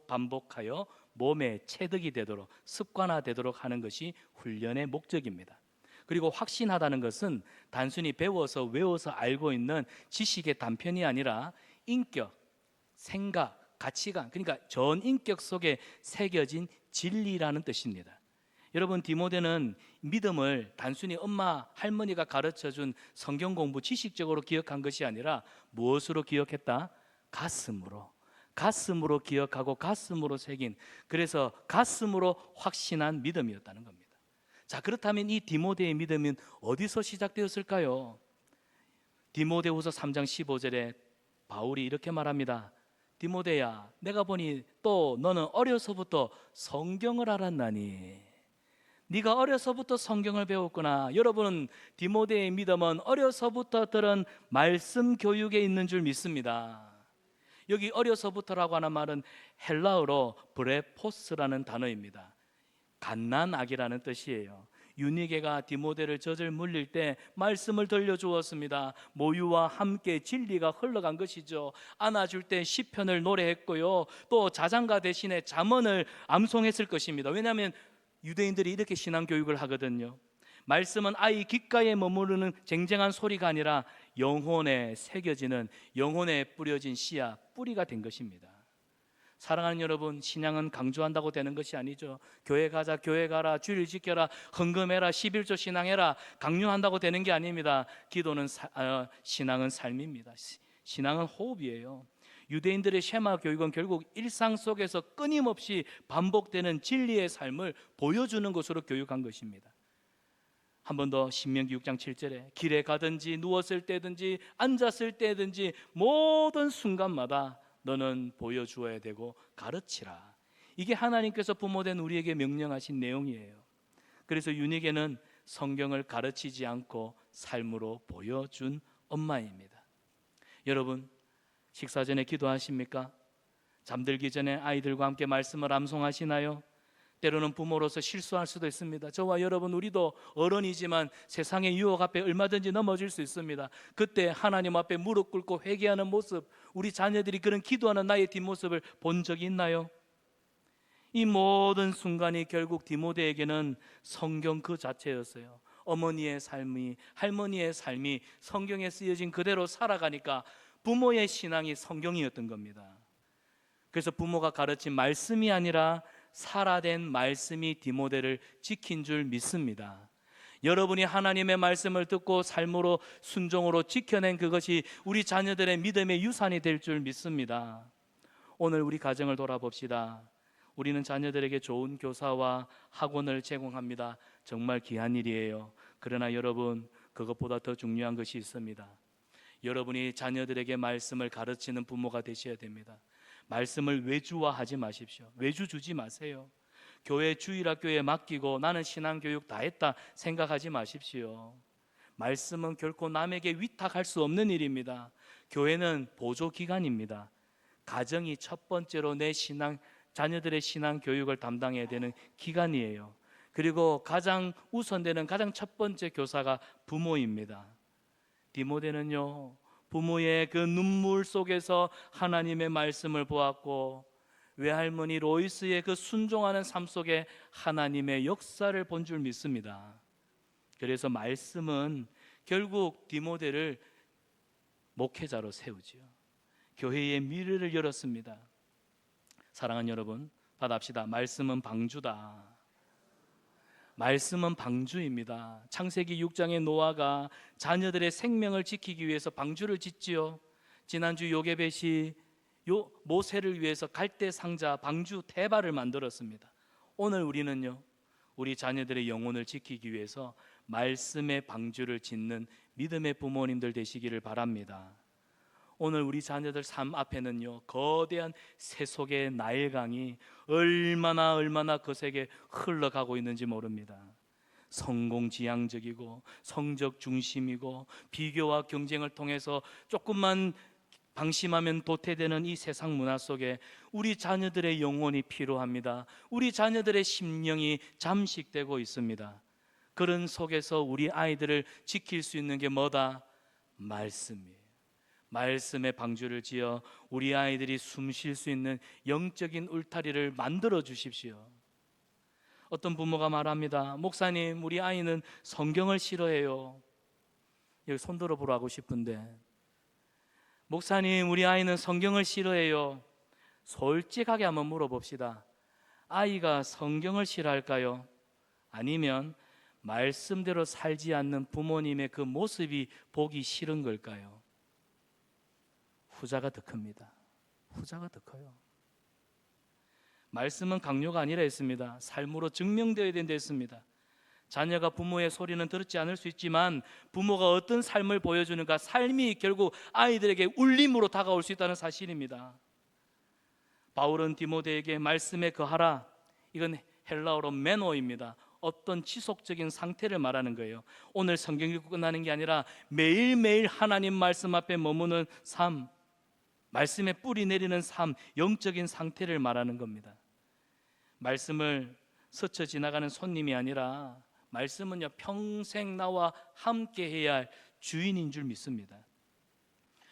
반복하여 몸에 체득이 되도록, 습관화되도록 하는 것이 훈련의 목적입니다. 그리고 확신하다는 것은 단순히 배워서 외워서 알고 있는 지식의 단편이 아니라 인격, 생각, 가치관, 그러니까 전인격 속에 새겨진 진리라는 뜻입니다. 여러분, 디모데는 믿음을 단순히 엄마, 할머니가 가르쳐준 성경 공부 지식적으로 기억한 것이 아니라 무엇으로 기억했다? 가슴으로 기억하고 가슴으로 새긴, 그래서 가슴으로 확신한 믿음이었다는 겁니다. 자, 그렇다면 이 디모데의 믿음은 어디서 시작되었을까요? 디모데후서 3장 15절에 바울이 이렇게 말합니다. 디모데야, 내가 보니 또 너는 어려서부터 성경을 알았나니. 네가 어려서부터 성경을 배웠구나. 여러분, 디모데의 믿음은 어려서부터 들은 말씀 교육에 있는 줄 믿습니다. 여기 어려서부터라고 하는 말은 헬라어로 브레포스라는 단어입니다. 갓난아기라는 뜻이에요. 유니게가 디모데를 젖을 물릴 때 말씀을 들려주었습니다. 모유와 함께 진리가 흘러간 것이죠. 안아줄 때 시편을 노래했고요, 또 자장가 대신에 잠언을 암송했을 것입니다. 왜냐하면 유대인들이 이렇게 신앙교육을 하거든요. 말씀은 아이 귓가에 머무르는 쟁쟁한 소리가 아니라 영혼에 새겨지는, 영혼에 뿌려진 씨앗, 뿌리가 된 것입니다. 사랑하는 여러분, 신앙은 강조한다고 되는 것이 아니죠. 교회 가자, 교회 가라, 주일 지켜라, 헌금해라, 11조 신앙해라, 강요한다고 되는 게 아닙니다. 기도는 신앙은 삶입니다. 신앙은 호흡이에요. 유대인들의 쉐마 교육은 결국 일상 속에서 끊임없이 반복되는 진리의 삶을 보여주는 것으로 교육한 것입니다. 한 번 더 신명기 6장 7절에 길에 가든지 누웠을 때든지 앉았을 때든지 모든 순간마다 너는 보여주어야 되고 가르치라. 이게 하나님께서 부모된 우리에게 명령하신 내용이에요. 그래서 유니게는 성경을 가르치지 않고 삶으로 보여준 엄마입니다. 여러분, 식사 전에 기도하십니까? 잠들기 전에 아이들과 함께 말씀을 암송하시나요? 때로는 부모로서 실수할 수도 있습니다. 저와 여러분, 우리도 어른이지만 세상의 유혹 앞에 얼마든지 넘어질 수 있습니다. 그때 하나님 앞에 무릎 꿇고 회개하는 모습, 우리 자녀들이 그런 기도하는 나의 뒷모습을 본 적이 있나요? 이 모든 순간이 결국 디모데에게는 성경 그 자체였어요. 어머니의 삶이, 할머니의 삶이 성경에 쓰여진 그대로 살아가니까 부모의 신앙이 성경이었던 겁니다. 그래서 부모가 가르친 말씀이 아니라 살아된 말씀이 디모데를 지킨 줄 믿습니다. 여러분이 하나님의 말씀을 듣고 삶으로 순종으로 지켜낸 그것이 우리 자녀들의 믿음의 유산이 될 줄 믿습니다. 오늘 우리 가정을 돌아봅시다. 우리는 자녀들에게 좋은 교사와 학원을 제공합니다. 정말 귀한 일이에요. 그러나 여러분, 그것보다 더 중요한 것이 있습니다. 여러분이 자녀들에게 말씀을 가르치는 부모가 되셔야 됩니다. 말씀을 외주화하지 마십시오. 외주 주지 마세요. 교회 주일학교에 맡기고 나는 신앙교육 다 했다 생각하지 마십시오. 말씀은 결코 남에게 위탁할 수 없는 일입니다. 교회는 보조기관입니다. 가정이 첫 번째로 내 자녀들의 신앙교육을 담당해야 되는 기관이에요. 그리고 가장 우선되는 가장 첫 번째 교사가 부모입니다. 디모데는요, 부모의 그 눈물 속에서 하나님의 말씀을 보았고, 외할머니 로이스의 그 순종하는 삶 속에 하나님의 역사를 본 줄 믿습니다. 그래서 말씀은 결국 디모데를 목회자로 세우지요. 교회의 미래를 열었습니다. 사랑하는 여러분, 받합시다. 말씀은 방주다. 말씀은 방주입니다. 창세기 6장의 노아가 자녀들의 생명을 지키기 위해서 방주를 짓지요. 지난주 요게벳이 모세를 위해서 갈대 상자 방주 대바를 만들었습니다. 오늘 우리는요, 우리 자녀들의 영혼을 지키기 위해서 말씀의 방주를 짓는 믿음의 부모님들 되시기를 바랍니다. 오늘 우리 자녀들 삶 앞에는요, 거대한 세속의 나일강이 얼마나 거세게 흘러가고 있는지 모릅니다. 성공지향적이고 성적 중심이고 비교와 경쟁을 통해서 조금만 방심하면 도태되는 이 세상 문화 속에 우리 자녀들의 영혼이 필요합니다. 우리 자녀들의 심령이 잠식되고 있습니다. 그런 속에서 우리 아이들을 지킬 수 있는 게 뭐다? 말씀이에요. 말씀의 방주를 지어 우리 아이들이 숨 쉴 수 있는 영적인 울타리를 만들어 주십시오. 어떤 부모가 말합니다. 목사님, 우리 아이는 성경을 싫어해요. 여기 손 들어보라고 하고 싶은데, 목사님, 우리 아이는 성경을 싫어해요. 솔직하게 한번 물어봅시다. 아이가 성경을 싫어할까요? 아니면 말씀대로 살지 않는 부모님의 그 모습이 보기 싫은 걸까요? 후자가 더 큽니다. 후자가 더 커요. 말씀은 강요가 아니라 했습니다. 삶으로 증명되어야 된다 했습니다. 자녀가 부모의 소리는 듣지 않을 수 있지만 부모가 어떤 삶을 보여주는가, 삶이 결국 아이들에게 울림으로 다가올 수 있다는 사실입니다. 바울은 디모데에게 말씀에 거하라, 이건 헬라어로 메노입니다. 어떤 지속적인 상태를 말하는 거예요. 오늘 성경 읽고 끝나는 게 아니라 매일매일 하나님 말씀 앞에 머무는 삶, 말씀에 뿌리 내리는 삶, 영적인 상태를 말하는 겁니다. 말씀을 스쳐 지나가는 손님이 아니라 말씀은요, 평생 나와 함께 해야 할 주인인 줄 믿습니다.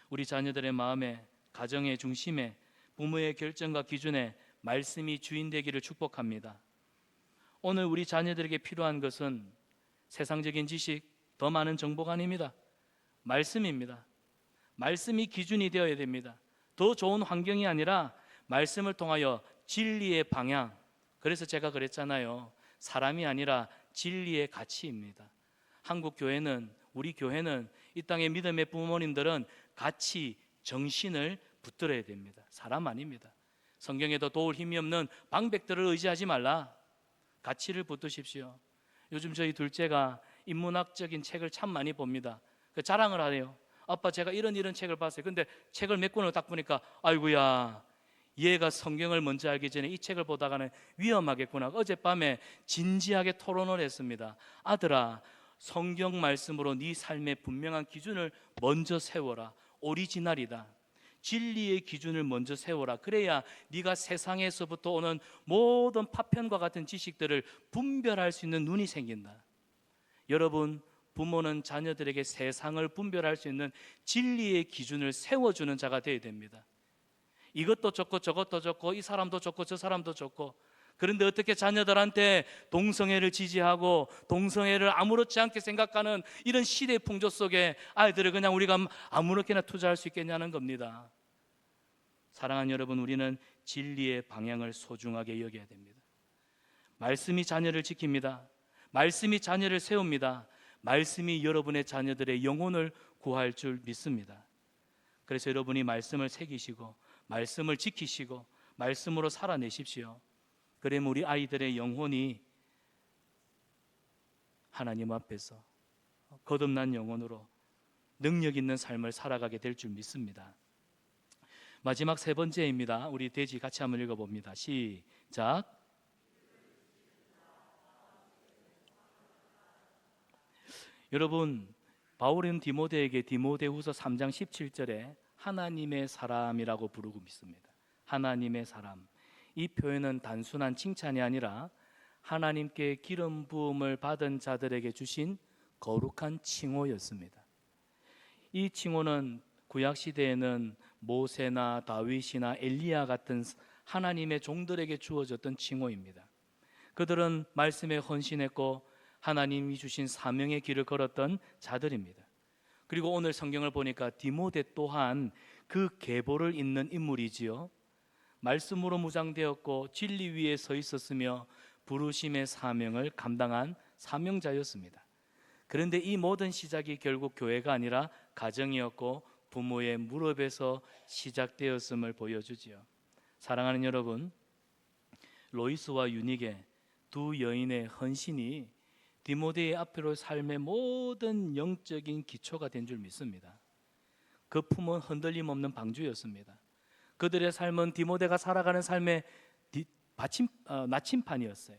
우리 자녀들의 마음에, 가정의 중심에, 부모의 결정과 기준에 말씀이 주인 되기를 축복합니다. 오늘 우리 자녀들에게 필요한 것은 세상적인 지식, 더 많은 정보가 아닙니다. 말씀입니다. 말씀이 기준이 되어야 됩니다. 더 좋은 환경이 아니라 말씀을 통하여 진리의 방향, 그래서 제가 그랬잖아요. 사람이 아니라 진리의 가치입니다. 한국 교회는, 우리 교회는, 이 땅의 믿음의 부모님들은 가치, 정신을 붙들어야 됩니다. 사람 아닙니다. 성경에도 도울 힘이 없는 방백들을 의지하지 말라. 가치를 붙드십시오. 요즘 저희 둘째가 인문학적인 책을 참 많이 봅니다. 자랑을 하네요. 아빠, 제가 이런 책을 봤어요. 근데 책을 몇 권을 딱 보니까 아이고야, 얘가 성경을 먼저 알기 전에 이 책을 보다가는 위험하겠구나. 어젯밤에 진지하게 토론을 했습니다. 아들아, 성경 말씀으로 네 삶의 분명한 기준을 먼저 세워라. 오리지널이다. 진리의 기준을 먼저 세워라. 그래야 네가 세상에서부터 오는 모든 파편과 같은 지식들을 분별할 수 있는 눈이 생긴다. 여러분, 부모는 자녀들에게 세상을 분별할 수 있는 진리의 기준을 세워주는 자가 되어야 됩니다. 이것도 좋고 저것도 좋고 이 사람도 좋고 저 사람도 좋고, 그런데 어떻게 자녀들한테 동성애를 지지하고 동성애를 아무렇지 않게 생각하는 이런 시대의 풍조 속에 아이들을 그냥 우리가 아무렇게나 투자할 수 있겠냐는 겁니다. 사랑하는 여러분, 우리는 진리의 방향을 소중하게 여겨야 됩니다. 말씀이 자녀를 지킵니다. 말씀이 자녀를 세웁니다. 말씀이 여러분의 자녀들의 영혼을 구할 줄 믿습니다. 그래서 여러분이 말씀을 새기시고 말씀을 지키시고 말씀으로 살아내십시오. 그러면 우리 아이들의 영혼이 하나님 앞에서 거듭난 영혼으로 능력 있는 삶을 살아가게 될 줄 믿습니다. 마지막 세 번째입니다. 우리 돼지 같이 한번 읽어봅니다. 시작. 여러분, 바울은 디모데에게 디모데후서 3장 17절에 하나님의 사람이라고 부르고 있습니다. 하나님의 사람. 이 표현은 단순한 칭찬이 아니라 하나님께 기름 부음을 받은 자들에게 주신 거룩한 칭호였습니다. 이 칭호는 구약 시대에는 모세나 다윗이나 엘리야 같은 하나님의 종들에게 주어졌던 칭호입니다. 그들은 말씀에 헌신했고 하나님이 주신 사명의 길을 걸었던 자들입니다. 그리고 오늘 성경을 보니까 디모데 또한 그 계보를 잇는 인물이지요. 말씀으로 무장되었고 진리 위에 서 있었으며 부르심의 사명을 감당한 사명자였습니다. 그런데 이 모든 시작이 결국 교회가 아니라 가정이었고 부모의 무릎에서 시작되었음을 보여주지요. 사랑하는 여러분, 로이스와 유니게 두 여인의 헌신이 디모데의 앞으로 삶의 모든 영적인 기초가 된 줄 믿습니다. 그 품은 흔들림 없는 방주였습니다. 그들의 삶은 디모데가 살아가는 삶의 나침판이었어요.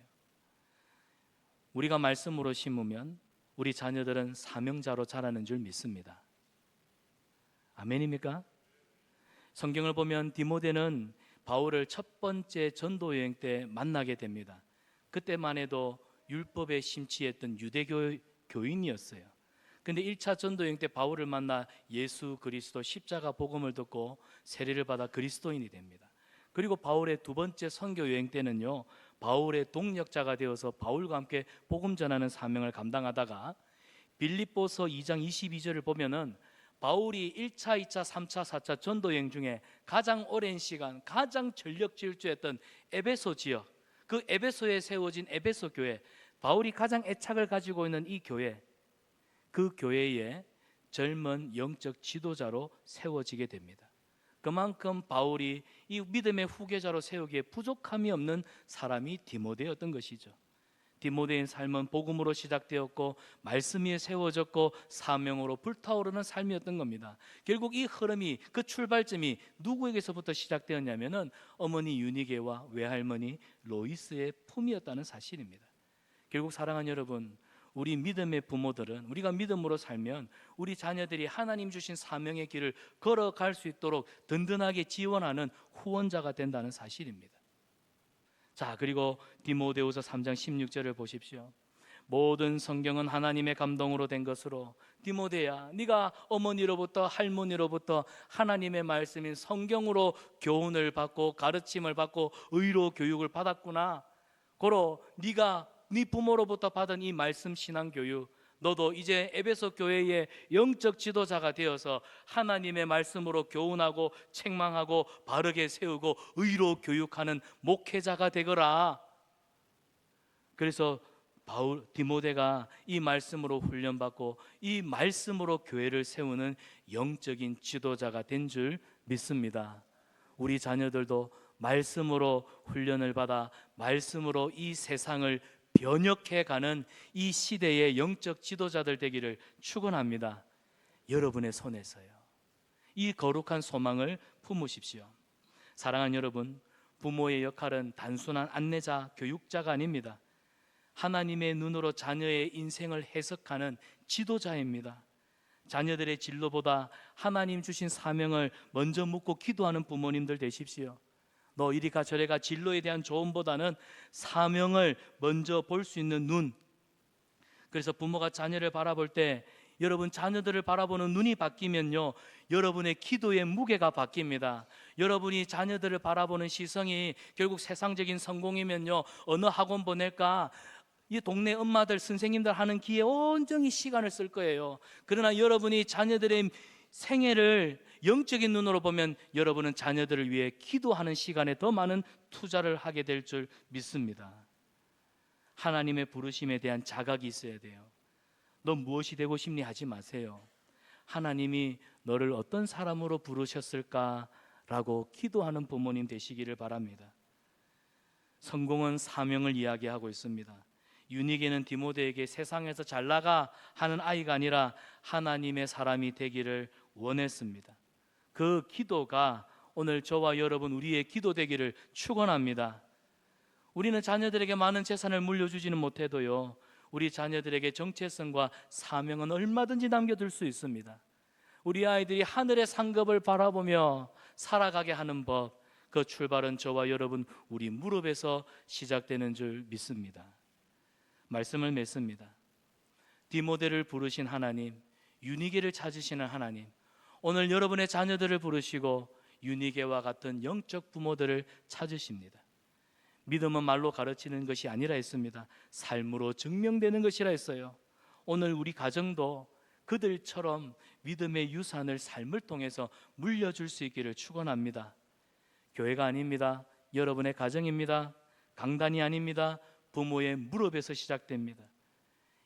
우리가 말씀으로 심으면 우리 자녀들은 사명자로 자라는 줄 믿습니다. 아멘입니까? 성경을 보면 디모데는 바울을 첫 번째 전도 여행 때 만나게 됩니다. 그때만 해도 율법에 심취했던 유대교 교인이었어요. 근데 1차 전도 여행 때 바울을 만나 예수 그리스도 십자가 복음을 듣고 세례를 받아 그리스도인이 됩니다. 그리고 바울의 두 번째 선교 여행 때는요, 바울의 동역자가 되어서 바울과 함께 복음 전하는 사명을 감당하다가 빌립보서 2장 22절을 보면은 바울이 1차, 2차, 3차, 4차 전도 여행 중에 가장 오랜 시간 가장 전력 질주했던 에베소 지역, 그 에베소에 세워진 에베소 교회, 바울이 가장 애착을 가지고 있는 이 교회, 그 교회에 젊은 영적 지도자로 세워지게 됩니다. 그만큼 바울이 이 믿음의 후계자로 세우기에 부족함이 없는 사람이 디모데였던 것이죠. 디모데의 삶은 복음으로 시작되었고 말씀 위에 세워졌고 사명으로 불타오르는 삶이었던 겁니다. 결국 이 흐름이, 그 출발점이 누구에게서부터 시작되었냐면은 어머니 유니게와 외할머니 로이스의 품이었다는 사실입니다. 결국 사랑하는 여러분, 우리 믿음의 부모들은 우리가 믿음으로 살면 우리 자녀들이 하나님 주신 사명의 길을 걸어갈 수 있도록 든든하게 지원하는 후원자가 된다는 사실입니다. 자, 그리고 디모데후서 3장 16절을 보십시오. 모든 성경은 하나님의 감동으로 된 것으로 디모데야, 네가 어머니로부터 할머니로부터 하나님의 말씀인 성경으로 교훈을 받고 가르침을 받고 의로 교육을 받았구나. 고로 네가 네 부모로부터 받은 이 말씀 신앙 교육, 너도 이제 에베소 교회의 영적 지도자가 되어서 하나님의 말씀으로 교훈하고 책망하고 바르게 세우고 의로 교육하는 목회자가 되거라. 그래서 디모데가 이 말씀으로 훈련받고 이 말씀으로 교회를 세우는 영적인 지도자가 된 줄 믿습니다. 우리 자녀들도 말씀으로 훈련을 받아 말씀으로 이 세상을 변혁해가는 이 시대의 영적 지도자들 되기를 축원합니다. 여러분의 손에서요. 이 거룩한 소망을 품으십시오. 사랑하는 여러분, 부모의 역할은 단순한 안내자, 교육자가 아닙니다. 하나님의 눈으로 자녀의 인생을 해석하는 지도자입니다. 자녀들의 진로보다 하나님 주신 사명을 먼저 묻고 기도하는 부모님들 되십시오. 너 이리가 저리가 진로에 대한 조언보다는 사명을 먼저 볼 수 있는 눈. 그래서 부모가 자녀를 바라볼 때 여러분 자녀들을 바라보는 눈이 바뀌면요, 여러분의 기도의 무게가 바뀝니다. 여러분이 자녀들을 바라보는 시선이 결국 세상적인 성공이면요, 어느 학원 보낼까, 이 동네 엄마들 선생님들 하는 기에 온전히 시간을 쓸 거예요. 그러나 여러분이 자녀들의 생애를 영적인 눈으로 보면 여러분은 자녀들을 위해 기도하는 시간에 더 많은 투자를 하게 될 줄 믿습니다. 하나님의 부르심에 대한 자각이 있어야 돼요. 너 무엇이 되고 싶니 하지 마세요. 하나님이 너를 어떤 사람으로 부르셨을까라고 기도하는 부모님 되시기를 바랍니다. 성공은 사명을 이야기하고 있습니다. 유니게는 디모데에게 세상에서 잘 나가 하는 아이가 아니라 하나님의 사람이 되기를 원했습니다. 그 기도가 오늘 저와 여러분 우리의 기도 되기를 축원합니다. 우리는 자녀들에게 많은 재산을 물려주지는 못해도요, 우리 자녀들에게 정체성과 사명은 얼마든지 남겨둘 수 있습니다. 우리 아이들이 하늘의 상급을 바라보며 살아가게 하는 법, 그 출발은 저와 여러분 우리 무릎에서 시작되는 줄 믿습니다. 말씀을 맺습니다. 디모데를 부르신 하나님, 유니게를 찾으시는 하나님, 오늘 여러분의 자녀들을 부르시고 유니게와 같은 영적 부모들을 찾으십니다. 믿음은 말로 가르치는 것이 아니라 했습니다. 삶으로 증명되는 것이라 했어요. 오늘 우리 가정도 그들처럼 믿음의 유산을 삶을 통해서 물려줄 수 있기를 축원합니다. 교회가 아닙니다. 여러분의 가정입니다. 강단이 아닙니다. 부모의 무릎에서 시작됩니다.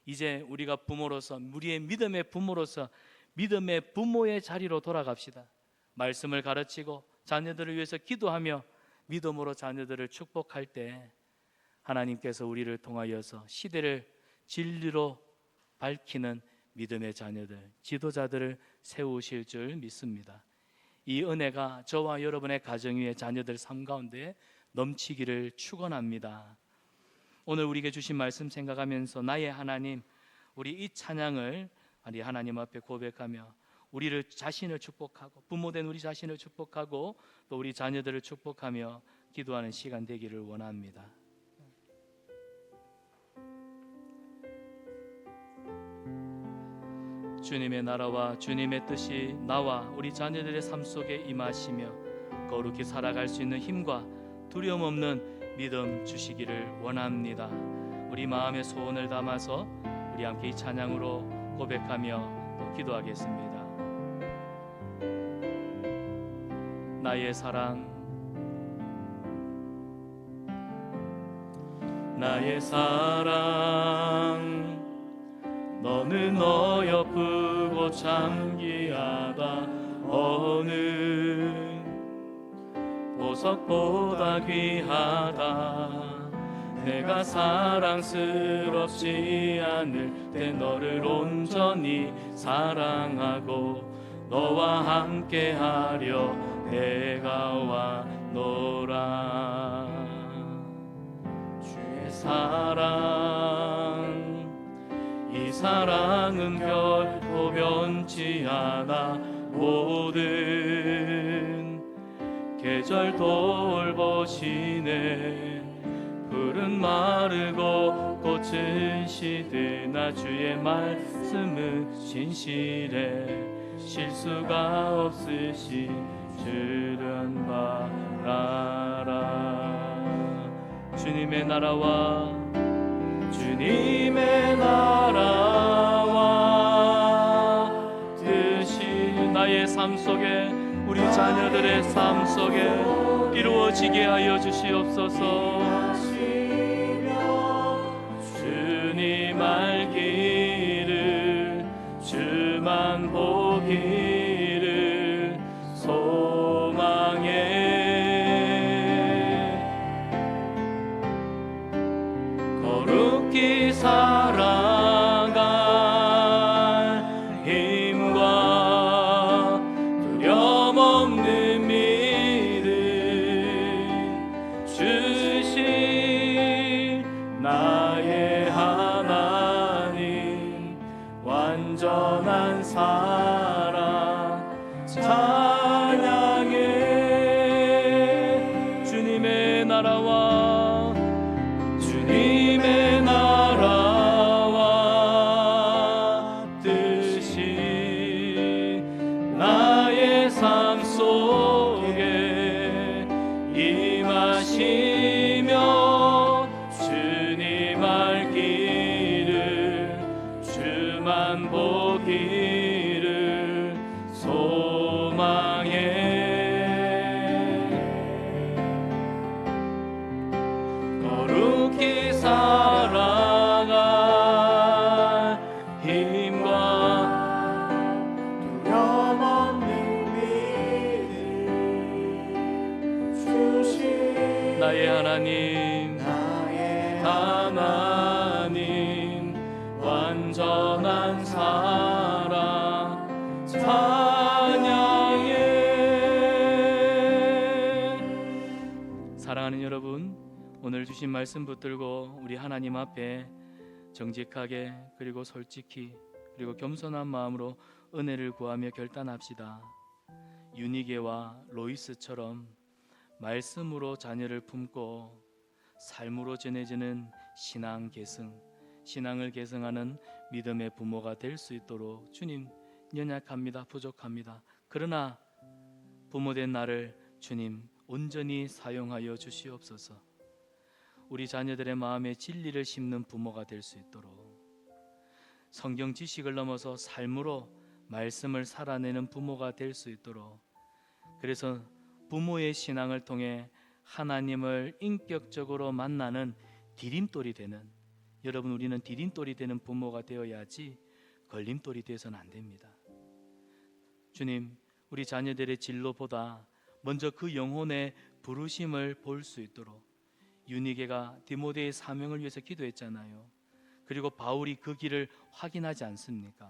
이제 우리가 부모로서, 우리의 믿음의 부모로서 믿음의 부모의 자리로 돌아갑시다. 말씀을 가르치고 자녀들을 위해서 기도하며 믿음으로 자녀들을 축복할 때 하나님께서 우리를 통하여서 시대를 진리로 밝히는 믿음의 자녀들, 지도자들을 세우실 줄 믿습니다. 이 은혜가 저와 여러분의 가정 위에 자녀들 삶 가운데 넘치기를 축원합니다. 오늘 우리에게 주신 말씀 생각하면서 나의 하나님, 우리 이 찬양을 우리 하나님 앞에 고백하며 우리를 자신을 축복하고 부모된 우리 자신을 축복하고 또 우리 자녀들을 축복하며 기도하는 시간 되기를 원합니다. 주님의 나라와 주님의 뜻이 나와 우리 자녀들의 삶 속에 임하시며 거룩히 살아갈 수 있는 힘과 두려움 없는 믿음 주시기를 원합니다. 우리 마음의 소원을 담아서 우리 함께 이 찬양으로 고백하며 또 기도하겠습니다. 나의 사랑, 나의 사랑, 너는 어여쁘고 참귀하다. 어느 보석보다 귀하다. 내가 사랑스럽지 않을 때 너를 온전히 사랑하고 너와 함께하려 내가 왔노라. 주의 사랑, 이 사랑은 결코 변치 않아. 모든 계절 돌보시네. 풀은 마르고 꽃은 시드나 주의 말씀은 진실해. 실수가 없으신 줄은 바라라. 주님의 나라와 주님의 나라와 뜻이 나의 삶 속에 우리 자녀들의 삶 속에 이루어지게 하여 주시옵소서. 주님 알기를 주만 보기를 소망해. 거룩히 살아갈 힘과 두려움 없는 믿음 주신 나의 하나님. 완전한 사랑 찬양해. 주님의 나라와 주님의 나라와 뜻이 나의 삶 속에 임하시며 주님 알기를 주만 보기를 소망해. 거룩히 살아갈 힘과 두려움 없는 믿음 주신 나의 하나님, 나의 하나님. 완전한 사랑 찬양해. 사랑하는 여러분, 오늘 주신 말씀 붙들고 우리 하나님 앞에 정직하게 그리고 솔직히 그리고 겸손한 마음으로 은혜를 구하며 결단합시다. 유니게와 로이스처럼 말씀으로 자녀를 품고 삶으로 전해지는 신앙 계승, 신앙을 계승하는 믿음의 부모가 될 수 있도록 주님 연약합니다. 부족합니다. 그러나 부모된 나를 주님 온전히 사용하여 주시옵소서. 우리 자녀들의 마음에 진리를 심는 부모가 될 수 있도록, 성경 지식을 넘어서 삶으로 말씀을 살아내는 부모가 될 수 있도록, 그래서 부모의 신앙을 통해 하나님을 인격적으로 만나는 디딤돌이 되는, 여러분 우리는 디딤돌이 되는 부모가 되어야지 걸림돌이 되어서는 안 됩니다. 주님, 우리 자녀들의 진로보다 먼저 그 영혼의 부르심을 볼 수 있도록, 유니게가 디모데의 사명을 위해서 기도했잖아요. 그리고 바울이 그 길을 확인하지 않습니까?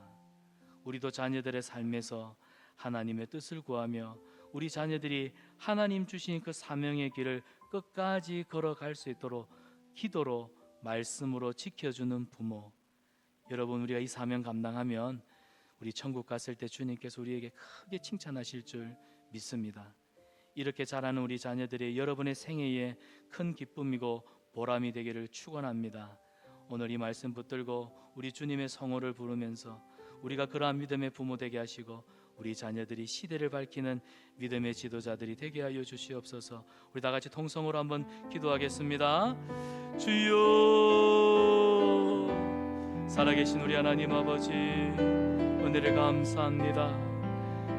우리도 자녀들의 삶에서 하나님의 뜻을 구하며 우리 자녀들이 하나님 주신 그 사명의 길을 끝까지 걸어갈 수 있도록 기도로, 말씀으로 지켜주는 부모. 여러분, 우리가 이 사명 감당하면 우리 천국 갔을 때 주님께서 우리에게 크게 칭찬하실 줄 믿습니다. 이렇게 자라는 우리 자녀들이 여러분의 생애에 큰 기쁨이고 보람이 되기를 축원합니다. 오늘 이 말씀 붙들고 우리 주님의 성호를 부르면서 우리가 그러한 믿음의 부모 되게 하시고 우리 자녀들이 시대를 밝히는 믿음의 지도자들이 되게 하여 주시옵소서. 우리 다 같이 통성으로 한번 기도하겠습니다. 주여, 살아계신 우리 하나님 아버지, 은혜를 감사합니다.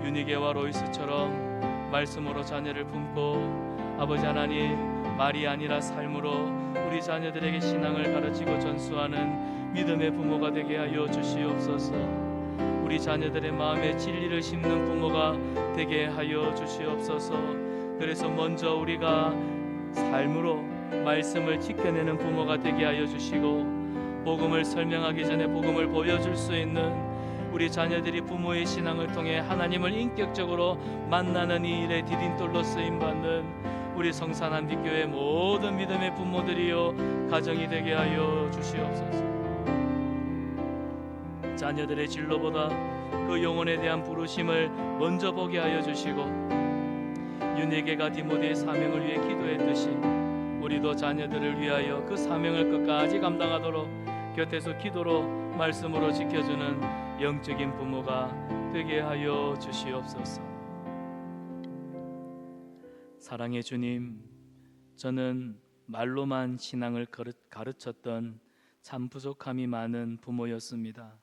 유니게와 로이스처럼 말씀으로 자녀를 품고 아버지 하나님, 말이 아니라 삶으로 우리 자녀들에게 신앙을 가르치고 전수하는 믿음의 부모가 되게 하여 주시옵소서. 우리 자녀들의 마음에 진리를 심는 부모가 되게 하여 주시옵소서. 그래서 먼저 우리가 삶으로 말씀을 지켜내는 부모가 되게 하여 주시고, 복음을 설명하기 전에 복음을 보여줄 수 있는 우리 자녀들이 부모의 신앙을 통해 하나님을 인격적으로 만나는 이 일에 디딤돌로 쓰임받는 우리 성산한빛교회 모든 믿음의 부모들이여 가정이 되게 하여 주시옵소서. 자녀들의 진로보다 그 영혼에 대한 부르심을 먼저 보게 하여 주시고, 유네게가 디모데의 사명을 위해 기도했듯이 우리도 자녀들을 위하여 그 사명을 끝까지 감당하도록 곁에서 기도로 말씀으로 지켜주는 영적인 부모가 되게 하여 주시옵소서. 사랑의 주님, 저는 말로만 신앙을 가르쳤던 참 부족함이 많은 부모였습니다.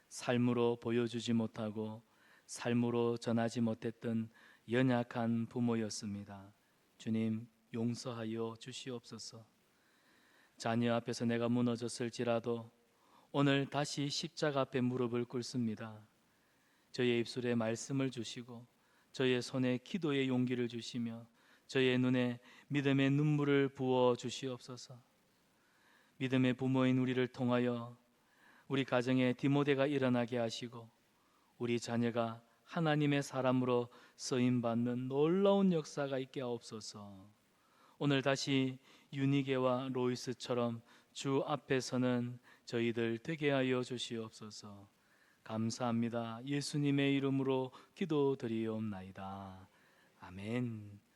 삶으로 보여주지 못하고 삶으로 전하지 못했던 연약한 부모였습니다. 주님, 용서하여 주시옵소서. 자녀 앞에서 내가 무너졌을지라도 오늘 다시 십자가 앞에 무릎을 꿇습니다. 저의 입술에 말씀을 주시고 저의 손에 기도의 용기를 주시며 저의 눈에 믿음의 눈물을 부어 주시옵소서. 믿음의 부모인 우리를 통하여 우리 가정에 디모데가 일어나게 하시고 우리 자녀가 하나님의 사람으로 쓰임받는 놀라운 역사가 있게 하옵소서. 오늘 다시 유니게와 로이스처럼 주 앞에 서는 저희들 되게 하여 주시옵소서. 감사합니다. 예수님의 이름으로 기도드리옵나이다. 아멘.